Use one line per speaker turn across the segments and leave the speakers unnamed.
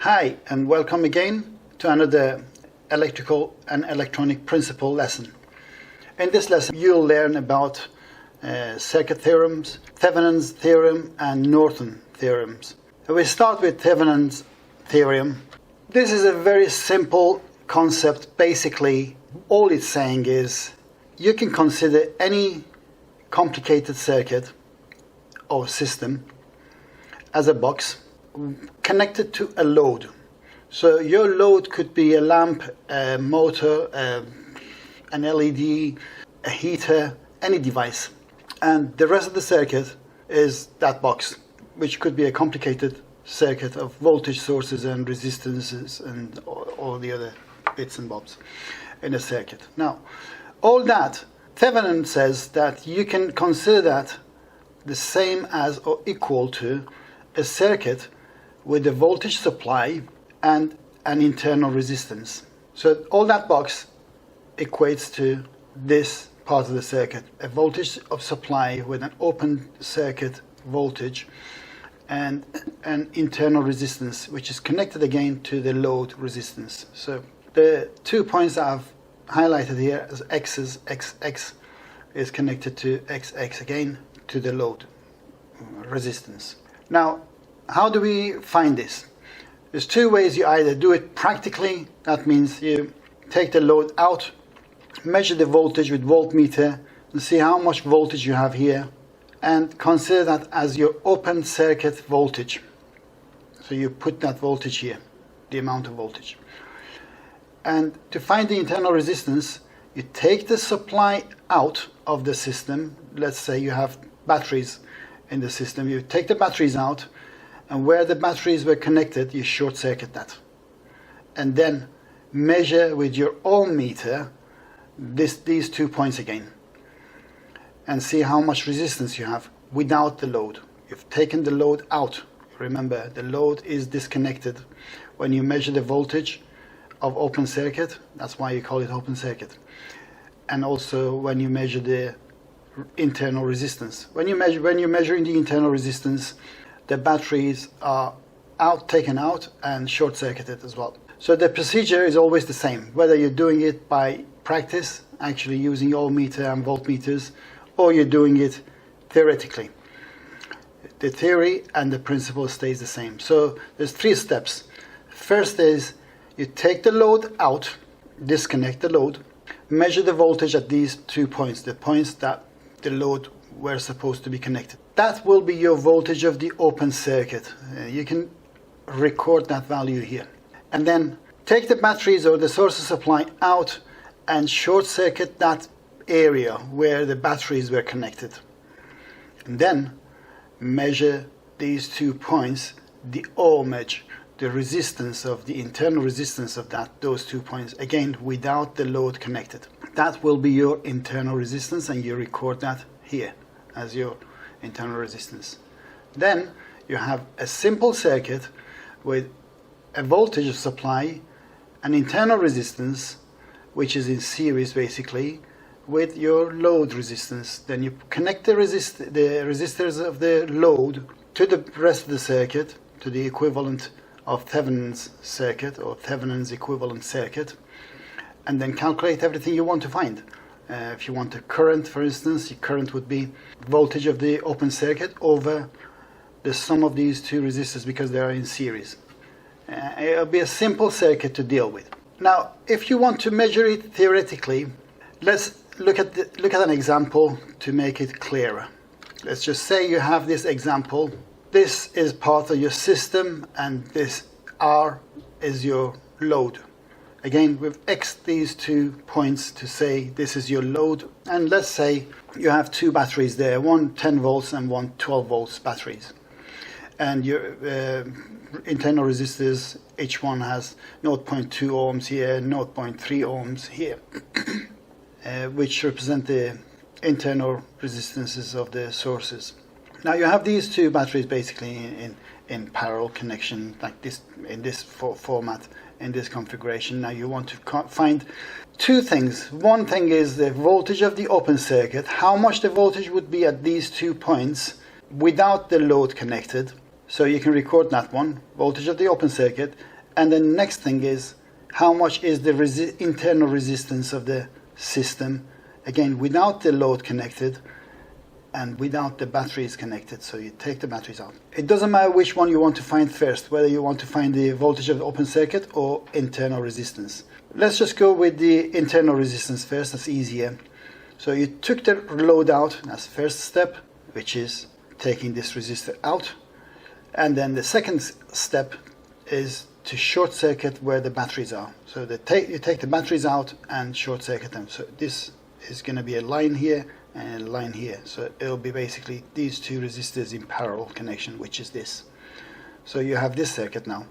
Hi, and welcome again to another electrical and electronic principle lesson. In this lesson, you'll learn about circuit theorems, Thevenin's theorem, and Norton theorems. We start with Thevenin's theorem. This is a very simple concept. Basically, all it's saying is you can consider any complicated circuit or system as a box connected to a load. So your load could be a lamp, a motor, an LED, a heater, any device. And the rest of the circuit is that box, which could be a complicated circuit of voltage sources and resistances and all the other bits and bobs in a circuit. Now, all that, Thevenin says that you can consider that the same as or equal to a circuit with a voltage supply and an internal resistance. So all that box equates to this part of the circuit, a voltage of supply with an open circuit voltage and an internal resistance, which is connected again to the load resistance. So the 2 points that I've highlighted here as x's, xx is connected to xx again to the load resistance. Now, how do we find this? There's two ways. You either do it practically, that means you take the load out, measure the voltage with voltmeter and see how much voltage you have here, and consider that as your open circuit voltage. So you put that voltage here, the amount of voltage. And to find the internal resistance, you take the supply out of the system. Let's say you have batteries in the system. You take the batteries out, and where the batteries were connected, you short circuit that. And then measure with your ohm meter these 2 points again. And see how much resistance you have without the load. You've taken the load out. Remember, the load is disconnected. When you measure the voltage of open circuit, that's why you call it open circuit. And also when you measure the internal resistance. When you're measuring the internal resistance, the batteries are taken out and short circuited as well. So the procedure is always the same, whether you're doing it by practice, actually using ohm meter and voltmeters, or you're doing it theoretically. The theory and the principle stays the same. So there's 3 steps. First is you take the load out, disconnect the load, measure the voltage at these 2 points, the points that the load were supposed to be connected. That will be your voltage of the open circuit. You can record that value here. And then take the batteries or the source of supply out and short circuit that area where the batteries were connected. And then measure these 2 points, the ohmage, the resistance of the internal resistance of those 2 points, again without the load connected. That will be your internal resistance, and you record that here as your internal resistance. Then you have a simple circuit with a voltage of supply, an internal resistance, which is in series basically, with your load resistance. Then you connect the resistors of the load to the rest of the circuit, to the equivalent of Thevenin's circuit or Thevenin's equivalent circuit, and then calculate everything you want to find. If you want a current, for instance, your current would be voltage of the open circuit over the sum of these 2 resistors because they are in series. It'll be a simple circuit to deal with. Now, if you want to measure it theoretically, let's look at an example to make it clearer. Let's just say you have this example. This is part of your system, and this R is your load. Again, we've xed these 2 points to say this is your load. And let's say you have 2 batteries there, one 10 volts and one 12 volts batteries. And your internal resistors, each one has 0.2 ohms here, 0.3 ohms here, which represent the internal resistances of the sources. Now you have these 2 batteries basically in parallel connection, like this, in this format, in this configuration. Now you want to find 2 things. One thing is the voltage of the open circuit, how much the voltage would be at these 2 points without the load connected. So you can record that one, voltage of the open circuit, And the next thing is how much is the internal resistance of the system, again without the load connected and without the batteries connected. So you take the batteries out. It doesn't matter which one you want to find first, whether you want to find the voltage of the open circuit or internal resistance. Let's just go with the internal resistance first, that's easier. So you took the load out, that's the first step, which is taking this resistor out. And then the second step is to short circuit where the batteries are. So you take the batteries out and short circuit them. So this is going to be a line here and a line here. So it'll be basically these two resistors in parallel connection, which is this. So you have this circuit now.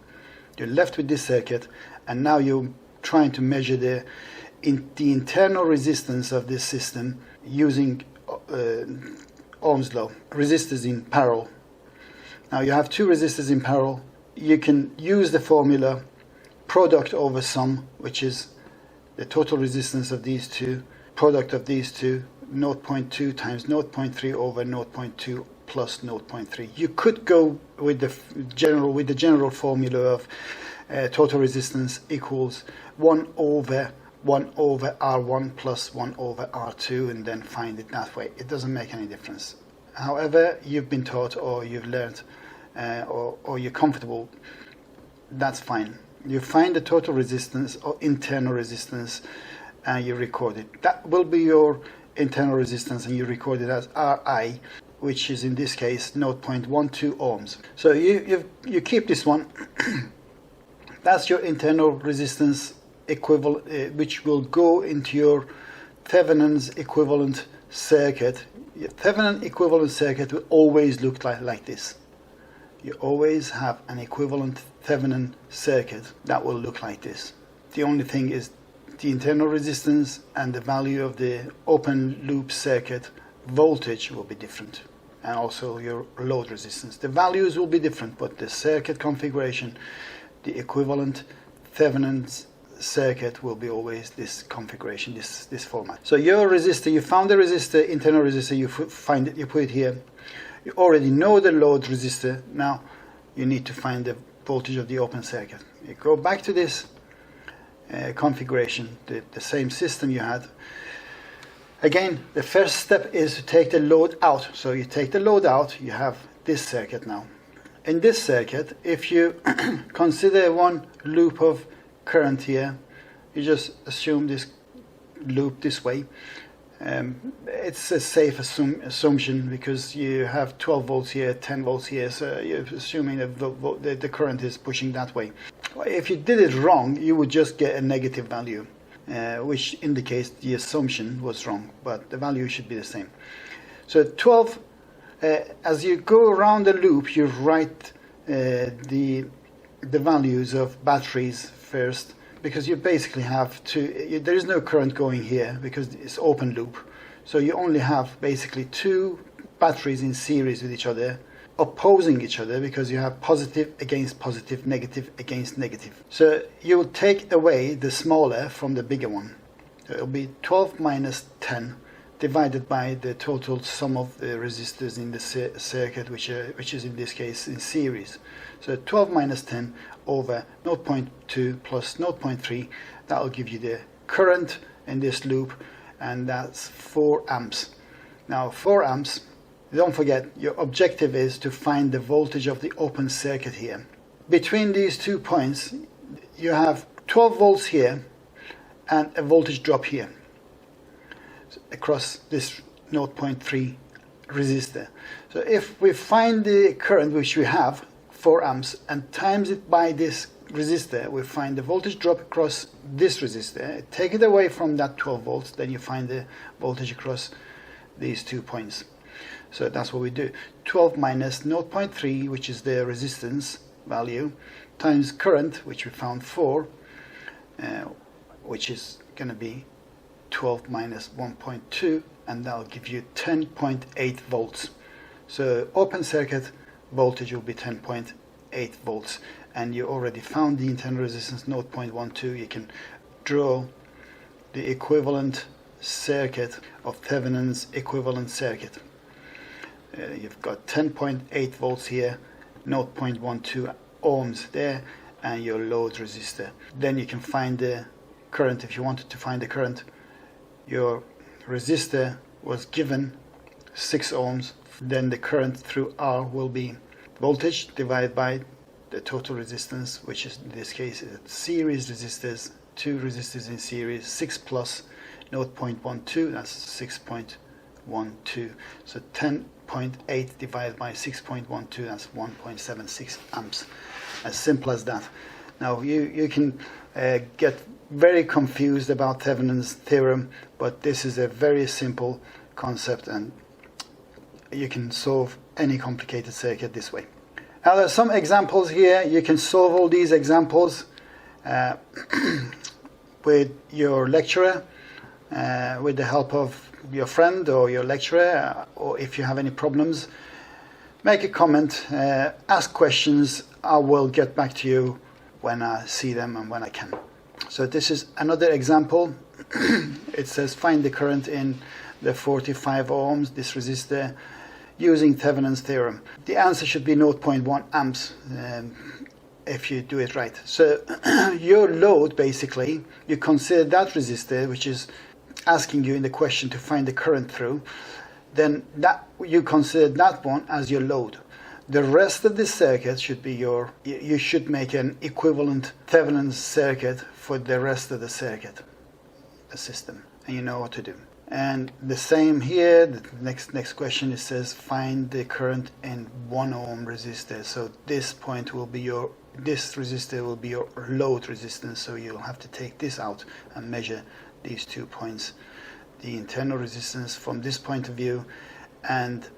You're left with this circuit, and now you're trying to measure the internal resistance of this system using Ohm's law, resistors in parallel. Now you have two resistors in parallel. You can use the formula product over sum, which is the total resistance of these two, product of these two, 0.2 times 0.3 over 0.2 plus 0.3. You could go with the general formula of total resistance equals 1 over R1 plus 1 over R2, and then find it that way. It doesn't make any difference. However you've been taught or you've learned or you're comfortable, that's fine. You find the total resistance or internal resistance and you record it. That will be your internal resistance, and you record it as Ri, which is in this case 0.12 ohms. So you keep this one. That's your internal resistance equivalent, which will go into your Thevenin's equivalent circuit. Your Thevenin equivalent circuit will always look like this. You always have an equivalent Thevenin circuit that will look like this. The only thing is the internal resistance and the value of the open loop circuit voltage will be different, and also your load resistance. The values will be different, but the circuit configuration, the equivalent Thevenin's circuit will be always this configuration, this format. So your resistor, you found the resistor, internal resistor, you find it, you put it here. You already know the load resistor. Now you need to find the voltage of the open circuit. You go back to this configuration, the same system you had. Again, the first step is to take the load out. So you take the load out, you have this circuit now. In this circuit, if you consider one loop of current here, you just assume this loop this way. It's a safe assumption because you have 12 volts here, 10 volts here, so you're assuming that the current is pushing that way. If you did it wrong, you would just get a negative value, which indicates the assumption was wrong, but the value should be the same. So 12, as you go around the loop, you write the values of batteries first, because you basically have there is no current going here because it's open loop. So you only have basically two batteries in series with each other, opposing each other, because you have positive against positive, negative against negative. So you will take away the smaller from the bigger one. So it will be 12 minus 10 divided by the total sum of the resistors in the circuit, which is in this case in series. So 12 minus 10 over 0.2 plus 0.3, that will give you the current in this loop, and that's 4 amps. Now 4 amps, don't forget, your objective is to find the voltage of the open circuit here. Between these 2 points, you have 12 volts here and a voltage drop here across this 0.3 resistor. So if we find the current, which we have, 4 amps, and times it by this resistor, we find the voltage drop across this resistor. Take it away from that 12 volts, then you find the voltage across these 2 points. So that's what we do. 12 minus 0.3, which is the resistance value, times current, which we found 4, which is going to be 12 minus 1.2, and that'll give you 10.8 volts. So open circuit voltage will be 10.8 volts, and you already found the internal resistance 0.12. You can draw the equivalent circuit of Thevenin's equivalent circuit. You've got 10.8 volts here, 0.12 ohms there, and your load resistor. Then you can find the current. If you wanted to find the current, your resistor was given 6 ohms, then the current through R will be voltage divided by the total resistance, which is in this case series resistors, 2 resistors in series, 6 plus 0.12, that's 6.12. So 10.8 divided by 6.12, that's 1.76 amps. As simple as that. Now you can get very confused about Thevenin's theorem, but this is a very simple concept, and you can solve any complicated circuit this way. Now there are some examples here. You can solve all these examples with your lecturer, with the help of your friend or your lecturer, or if you have any problems, make a comment, ask questions. I will get back to you when I see them and when I can. So this is another example. It says find the current in the 45 ohms, this resistor, using Thevenin's theorem. The answer should be 0.1 amps if you do it right. So your load, basically, you consider that resistor, which is asking you in the question to find the current through, then that you consider that one as your load. The rest of the circuit should be you should make an equivalent Thevenin circuit for the rest of the circuit, the system, and you know what to do. And the same here, the next question, it says find the current in 1 ohm resistor. So this point will be this resistor will be your load resistance, so you'll have to take this out and measure these 2 points, the internal resistance from this point of view, and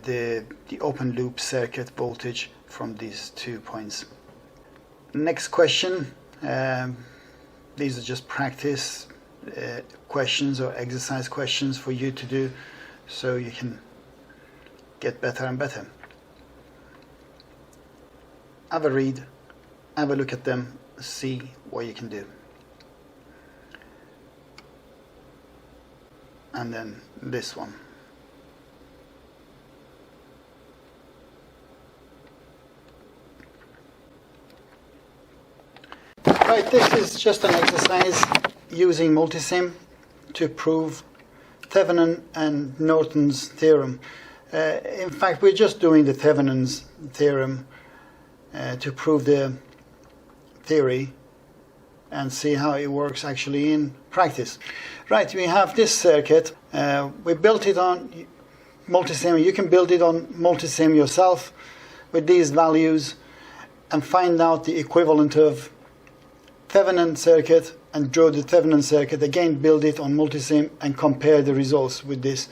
the open loop circuit voltage from these 2 points. Next question, these are just practice questions or exercise questions for you to do so you can get better and better. Have a read, have a look at them, see what you can do. And then this one. Right, this is just an exercise using Multisim to prove Thevenin and Norton's theorem. In fact, we're just doing the Thevenin's theorem to prove the theory and see how it works actually in practice. Right, we have this circuit. We built it on Multisim. You can build it on Multisim yourself with these values and find out the equivalent of Thevenin circuit and draw the Thevenin circuit. Again, build it on Multisim and compare the results with this,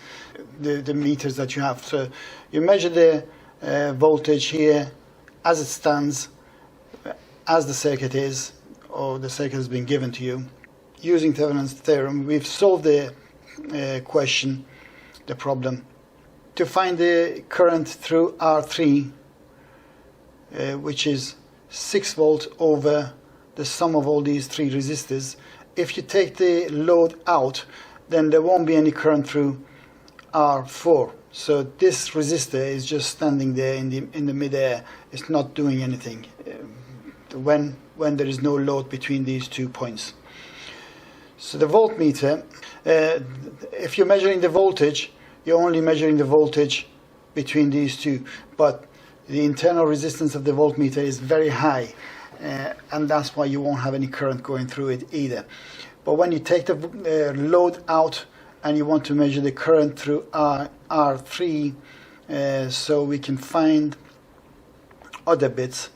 the meters that you have. So you measure the voltage here as it stands, as the circuit is, or the circuit has been given to you. Using Thevenin's theorem, we've solved the question, the problem. To find the current through R3, which is 6 volts over the sum of all these 3 resistors. If you take the load out, then there won't be any current through R4. So this resistor is just standing there in the midair. It's not doing anything when there is no load between these 2 points. So the voltmeter, if you're measuring the voltage, you're only measuring the voltage between these 2, but the internal resistance of the voltmeter is very high. And that's why you won't have any current going through it either. But when you take the load out and you want to measure the current through R3, so we can find other bits,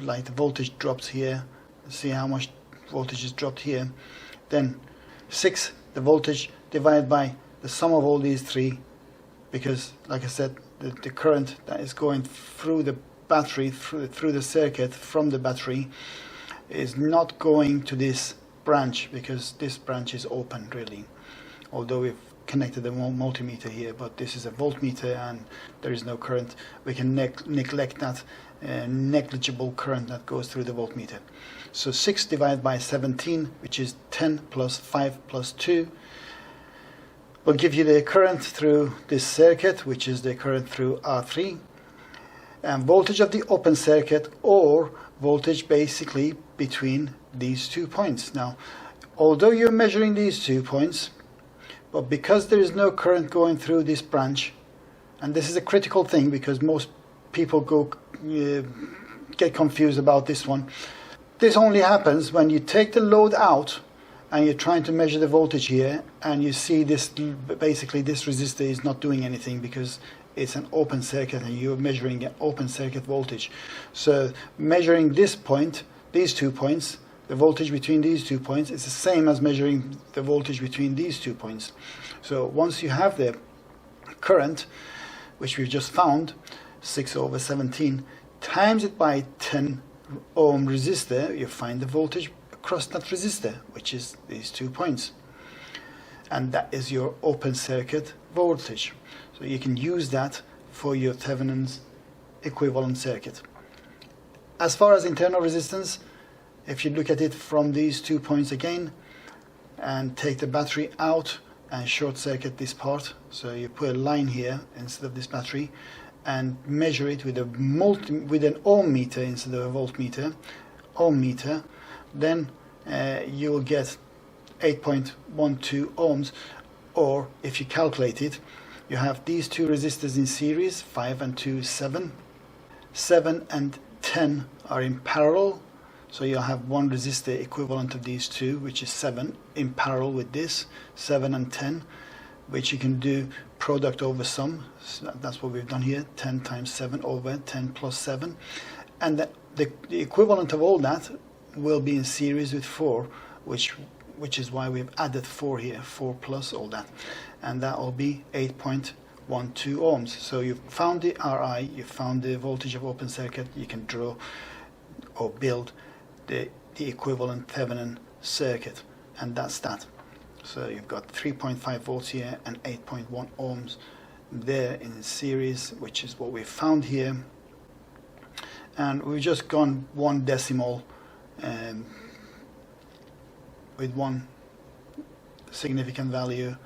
like the voltage drops here. See how much voltage is dropped here. Then 6, the voltage, divided by the sum of all these 3, because, like I said, the current that is going through the battery, through the circuit from the battery, is not going to this branch, because this branch is open really, although we've connected the multimeter here, but this is a voltmeter and there is no current. We can neglect that negligible current that goes through the voltmeter. So 6 divided by 17, which is 10 plus 5 plus 2, will give you the current through this circuit, which is the current through R3. and voltage of the open circuit, or voltage basically between these 2 points. Now, although you're measuring these 2 points, but because there is no current going through this branch, and this is a critical thing because most people get confused about this one. This only happens when you take the load out and you're trying to measure the voltage here, and you see this, basically this resistor is not doing anything because it's an open circuit and you're measuring an open circuit voltage. So measuring this point, these 2 points, the voltage between these 2 points is the same as measuring the voltage between these 2 points. So once you have the current, which we've just found, 6/17, times it by 10 ohm resistor, you find the voltage across that resistor, which is these 2 points. And that is your open circuit voltage. So you can use that for your Thevenin's equivalent circuit. As far as internal resistance, if you look at it from these 2 points again, and take the battery out and short circuit this part, so you put a line here instead of this battery, and measure it with an ohm meter instead of a voltmeter, ohm meter, then you will get 8.12 ohms. Or if you calculate it, you have these 2 resistors in series, 5 and 2, 7. 7 and 10 are in parallel, so you'll have one resistor equivalent of these 2, which is 7, in parallel with this, 7 and 10, which you can do product over sum. So that's what we've done here, 10 times 7 over 10 plus 7. And the equivalent of all that will be in series with 4, which is why we've added 4 here, 4 plus all that. And that will be 8.12 ohms. So you've found the RI, you've found the voltage of open circuit, you can draw or build the equivalent Thevenin circuit, and that's that. So you've got 3.5 volts here and 8.1 ohms there in series, which is what we found here. And we've just gone 1 decimal with 1 significant value,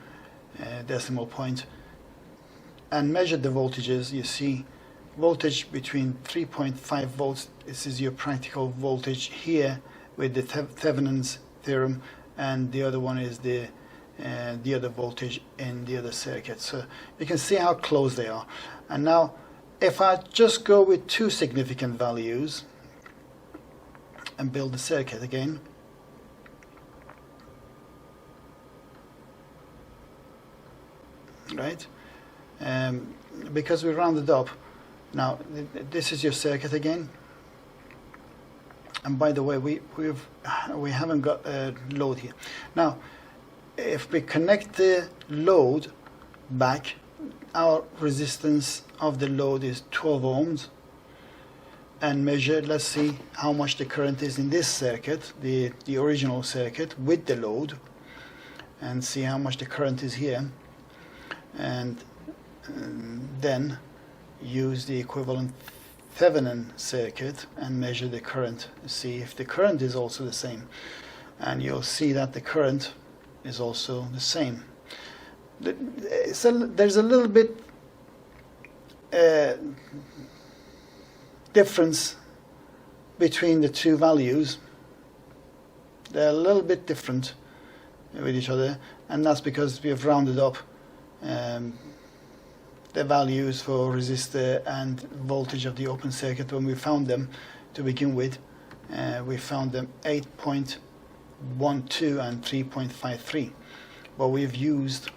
decimal point, and measured the voltages. You see voltage between 3.5 volts, this is your practical voltage here with the Thevenin's theorem, and the other one is the other voltage in the other circuit. So you can see how close they are. And now if I just go with 2 significant values and build the circuit again, right, because we rounded up. Now this is your circuit again, and by the way, we haven't got a load here. Now if we connect the load back, our resistance of the load is 12 ohms, and measure, let's see how much the current is in this circuit, the original circuit with the load, and see how much the current is here, and then use the equivalent Thevenin circuit and measure the current, see if the current is also the same, and you'll see that the current is also the same. There's a little bit difference between the 2 values. They're a little bit different with each other, and that's because we have rounded up the values for resistor and voltage of the open circuit. When we found them to begin with, we found them 8.12 and 3.53, but we've used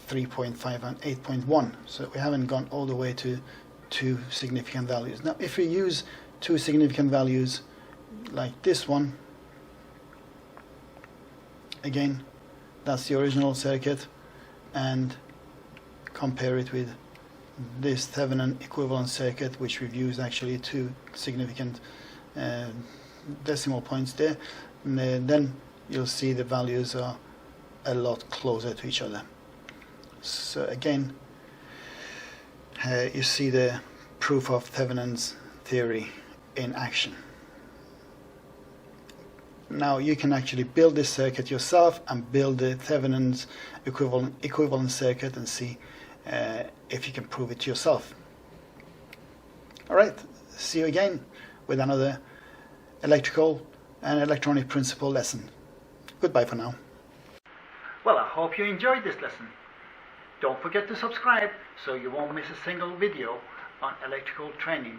3.5 and 8.1, so we haven't gone all the way to 2 significant values. Now if we use 2 significant values like this one, again, that's the original circuit, and compare it with this Thevenin equivalent circuit, which we've used actually 2 significant decimal points there, and then you'll see the values are a lot closer to each other. So again, you see the proof of Thevenin's theory in action. Now you can actually build this circuit yourself and build the Thevenin's equivalent circuit and see if you can prove it to yourself. Alright, see you again with another electrical and electronic principle lesson. Goodbye for now. Well, I hope you enjoyed this lesson. Don't forget to subscribe so you won't miss a single video on electrical training